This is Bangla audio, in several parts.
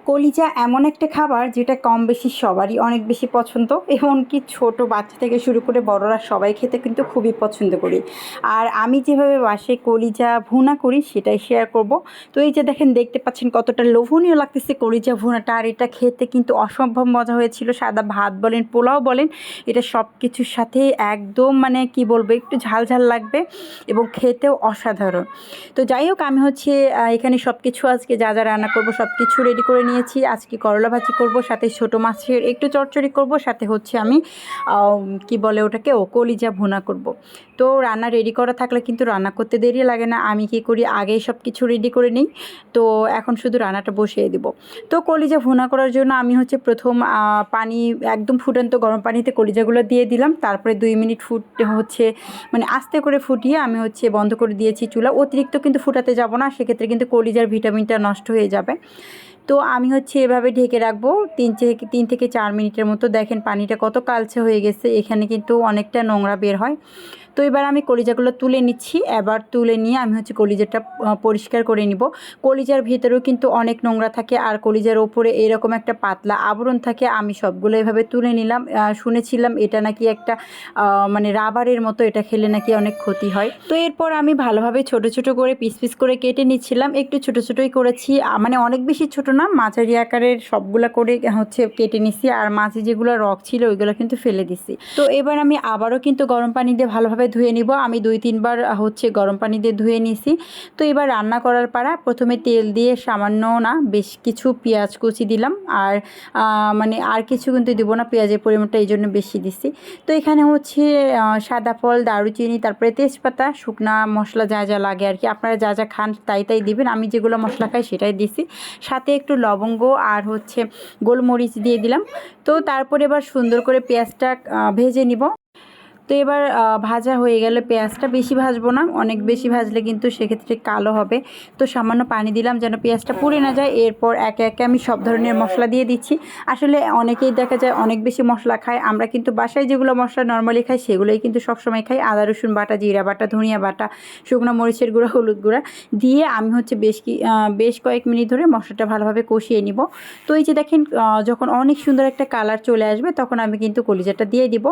কলিজা এমন একটা খাবার যেটা কম বেশি সবারই অনেক বেশি পছন্দ, এমনকি ছোট বাচ্চা থেকে শুরু করে বড়রা সবাই খেতে কিন্তু খুবই পছন্দ করি। আর আমি যেভাবে বাসায় কলিজা ভুনা করি সেটাই শেয়ার করব। তো এই যে দেখেন, দেখতে পাচ্ছেন কতটা লোভনীয় লাগতেছে কলিজা ভুনাটা, আর এটা খেতে কিন্তু অসম্ভব মজা হয়েছিল। সাদা ভাত বলেন, পোলাও বলেন, এটা সব কিছুর সাথে একদম মানে কি বলবো, একটু ঝাল ঝাল লাগবে এবং খেতেও অসাধারণ। তো যাই হোক, আমি হচ্ছে এখানে সব কিছু আজকে যা যা রান্না করব সব কিছু রেডি করে নিয়েছি। আজকে করলা ভাজি করব, সাথে ছোটো মাছের একটু চচ্চড়ি করব, সাথে হচ্ছে আমি কি বলে ওটাকে, কলিজা ভুনা করব। তো রান্না রেডি করা থাকলে কিন্তু রান্না করতে দেরি লাগে না। আমি কি করি, আগেই সব কিছু রেডি করে নিই। তো এখন শুধু রান্নাটা বসিয়ে দিব। তো কলিজা ভুনা করার জন্য আমি হচ্ছে প্রথম পানি, একদম ফুটন্ত গরম পানিতে কলিজাগুলো দিয়ে দিলাম। তারপরে 2 মিনিট হচ্ছে মানে আস্তে করে ফুটিয়ে আমি হচ্ছে বন্ধ করে দিয়েছি চুলা। অতিরিক্ত কিন্তু ফুটাতে যাব না, সেক্ষেত্রে কিন্তু কলিজার ভিটামিনটা নষ্ট হয়ে যাবে। তো আমি হচ্ছে এভাবে ঢেকে রাখবো 3 থেকে 4 মিনিটের মতো। দেখেন পানিটা কত কালচে হয়ে গেছে, এখানে কিন্তু অনেকটা নোংরা বের হয়। তো এবার আমি কলিজাগুলো তুলে নিচ্ছি। এবার তুলে নিয়ে আমি হচ্ছে কলিজাটা পরিষ্কার করে নিব। কলিজার ভিতরেও কিন্তু অনেক নোংরা থাকে, আর কলিজার ওপরে এরকম একটা পাতলা আবরণ থাকে। আমি সবগুলো এভাবে তুলে নিলাম। শুনেছিলাম এটা নাকি একটা মানে রাবারের মতো, এটা খেলে নাকি অনেক ক্ষতি হয়। তো এরপর আমি ভালোভাবে ছোট ছোট করে পিস পিস করে কেটে নিচ্ছিলাম। একটু ছোট ছোটই করেছি, মানে অনেক বেশি ছোট না, মাঝারি আকারের সবগুলা করে হচ্ছে কেটে নিছি। আর মাঝে যেগুলো রক ছিল ওইগুলো কিন্তু ফেলে দিছি। তো এবার আমি আবারও কিন্তু গরম পানি দিয়ে ভালোভাবে ধুয়ে নিব। আমি 2-3 বার হচ্ছে গরম পানি দিয়ে ধুয়ে নিছি। তো এবার রান্না করার পাড়া, প্রথমে তেল দিয়ে সামান্য না বেশ কিছু পেঁয়াজ কুচি দিলাম। আর মানে আর কিছু কিন্তু দিব না, পেঁয়াজের পরিমাণটা এই জন্য বেশি দিছি। তো এখানে হচ্ছে সাদা ফল, দারুচিনি, তারপরে তেজপাতা, শুকনা মশলা যা যা লাগে আর কি, আপনারা যা যা খান তাই তাই দিবেন। আমি যেগুলো মশলা খাই সেটাই দিছি। সাথে একটু লবঙ্গ আর হচ্ছে গোলমরিচ দিয়ে দিলাম। তো তারপরে এবার সুন্দর করে পেঁয়াজটা ভেজে নিব। তো এবার ভাজা হয়ে গেলে পেঁয়াজটা বেশি ভাজবো না, অনেক বেশি ভাজলে কিন্তু সেক্ষেত্রে কালো হবে। তো সামান্য পানি দিলাম যেন পেঁয়াজটা পুড়ে না যায়। এরপর একে একে আমি সব ধরনের মশলা দিয়ে দিচ্ছি। আসলে অনেকেই দেখা যায় অনেক বেশি মশলা খায়, আমরা কিন্তু বাসায় যেগুলো মশলা নর্মালি খাই সেগুলোই কিন্তু সবসময় খাই। আদা রসুন বাটা, জিরা বাটা, ধনিয়া বাটা, শুকনো মরিচের গুঁড়া, হলুদ গুঁড়া দিয়ে আমি হচ্ছে বেশ কয়েক মিনিট ধরে মশলাটা ভালোভাবে কষিয়ে নিব। তো এই যে দেখেন, যখন অনেক সুন্দর একটা কালার চলে আসবে তখন আমি কিন্তু কলিজাটা দিয়ে দিব।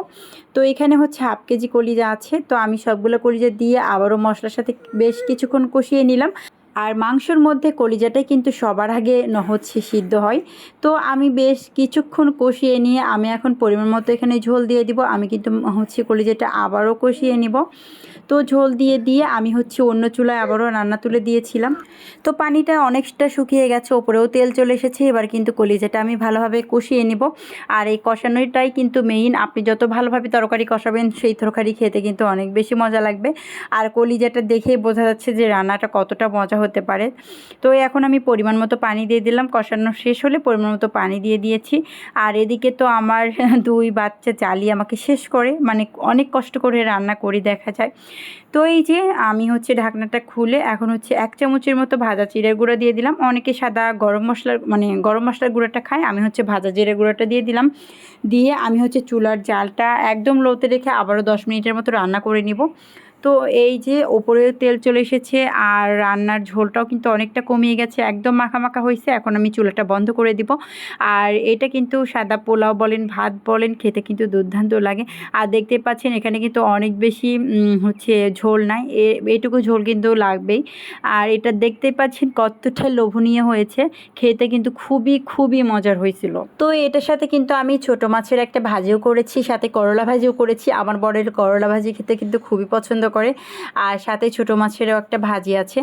তো এখানে হচ্ছে 1/2 কেজি কলিজা আছে। তো আমি সবগুলো কলিজা দিয়ে আবারও মশলার সাথে বেশ কিছুক্ষণ কষিয়ে নিলাম। আর মাংসর মধ্যে কলিজাটাই কিন্তু সবার আগে হচ্ছে সিদ্ধ হয়। তো আমি বেশ কিছুক্ষণ কষিয়ে নিয়ে আমি এখন পরিমাণ মতো এখানে ঝোল দিয়ে দিব। আমি কিন্তু হচ্ছে কলিজাটা আবারও কষিয়ে নিব। তো ঝোল দিয়ে আমি হচ্ছে অন্য চুলায় আবারও রান্না তুলে দিয়েছিলাম। তো পানিটা অনেকটা শুকিয়ে গেছে, ওপরেও তেল চলে এসেছে। এবার কিন্তু কলিজাটা আমি ভালোভাবে কষিয়ে নিব। আর এই কষানোটাই কিন্তু মেইন। আপনি যত ভালোভাবে তরকারি কষাবেন সেই তরকারি খেতে কিন্তু অনেক বেশি মজা লাগবে। আর কলিজাটা দেখেই বোঝা যাচ্ছে যে রান্নাটা কতটা মজা হতে পারে। তো এখন আমি পরিমাণ মতো পানি দিয়ে দিলাম। কষানো শেষ হলে পরিমাণ মতো পানি দিয়ে দিয়েছি। আর এদিকে তো আমার 2 বাচ্চা জ্বালিয়ে আমাকে শেষ করে, মানে অনেক কষ্ট করে রান্না করি দেখা যায়। তো এই যে আমি হচ্ছে ঢাকনাটা খুলে এখন হচ্ছে 1 চামচের মতো ভাজা জিরের গুঁড়া দিয়ে দিলাম। অনেকে সাদা গরম মশলার গুঁড়াটা খায়, আমি হচ্ছে ভাজা জিরের গুঁড়াটা দিয়ে দিলাম। দিয়ে আমি হচ্ছে চুলার জালটা একদম লোতে রেখে আবারও 10 মিনিটের মতো রান্না করে নিব। তো এই যে ওপরে তেল চলে এসেছে আর রান্নার ঝোলটাও কিন্তু অনেকটা কমিয়ে গেছে, একদম মাখা মাখা হয়েছে। এখন আমি চুলাটা বন্ধ করে দিব। আর এটা কিন্তু সাদা পোলাও বলেন, ভাত বলেন, খেতে কিন্তু দুর্দান্ত লাগে। আর দেখতে পাচ্ছেন এখানে কিন্তু অনেক বেশি হচ্ছে ঝোল নাই, এইটুকু ঝোল কিন্তু লাগবেই। আর এটা দেখতে পাচ্ছেন কতটা লোভনীয় হয়েছে, খেতে কিন্তু খুবই খুবই মজার হয়েছিল। তো এটার সাথে কিন্তু আমি ছোট মাছের একটা ভাজিও করেছি, সাথে করলা ভাজিও করেছি। আমার বরের করলা ভাজি খেতে কিন্তু খুবই পছন্দ করে। আর সাথে ছোট মাছেরও একটা ভাজি আছে।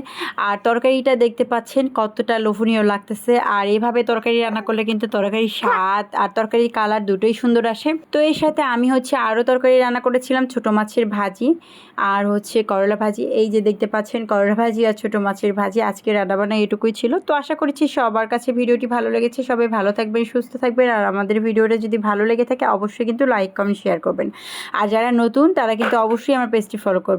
আর তরকারিটা দেখতে পাচ্ছেন কতটা লোভনীয় লাগতেছে। আর এইভাবে তরকারি রান্না করলে কিন্তু তরকারির স্বাদ আর তরকারির কালার দুটোই সুন্দর আসে। তো এর সাথে আমি হচ্ছে আরও তরকারি রান্না করেছিলাম, ছোট মাছের ভাজি আর হচ্ছে করলা ভাজি। এই যে দেখতে পাচ্ছেন করলা ভাজি আর ছোট মাছের ভাজি। আজকে রান্নাবান্না এটুকুই ছিল। তো আশা করছি সবার কাছে ভিডিওটি ভালো লেগেছে। সবাই ভালো থাকবেন, সুস্থ থাকবেন। আর আমাদের ভিডিওটা যদি ভালো লেগে থাকে অবশ্যই কিন্তু লাইক, কমেন্ট, শেয়ার করবেন। আর যারা নতুন তারা কিন্তু অবশ্যই আমার পেজটি ফলো করবেন।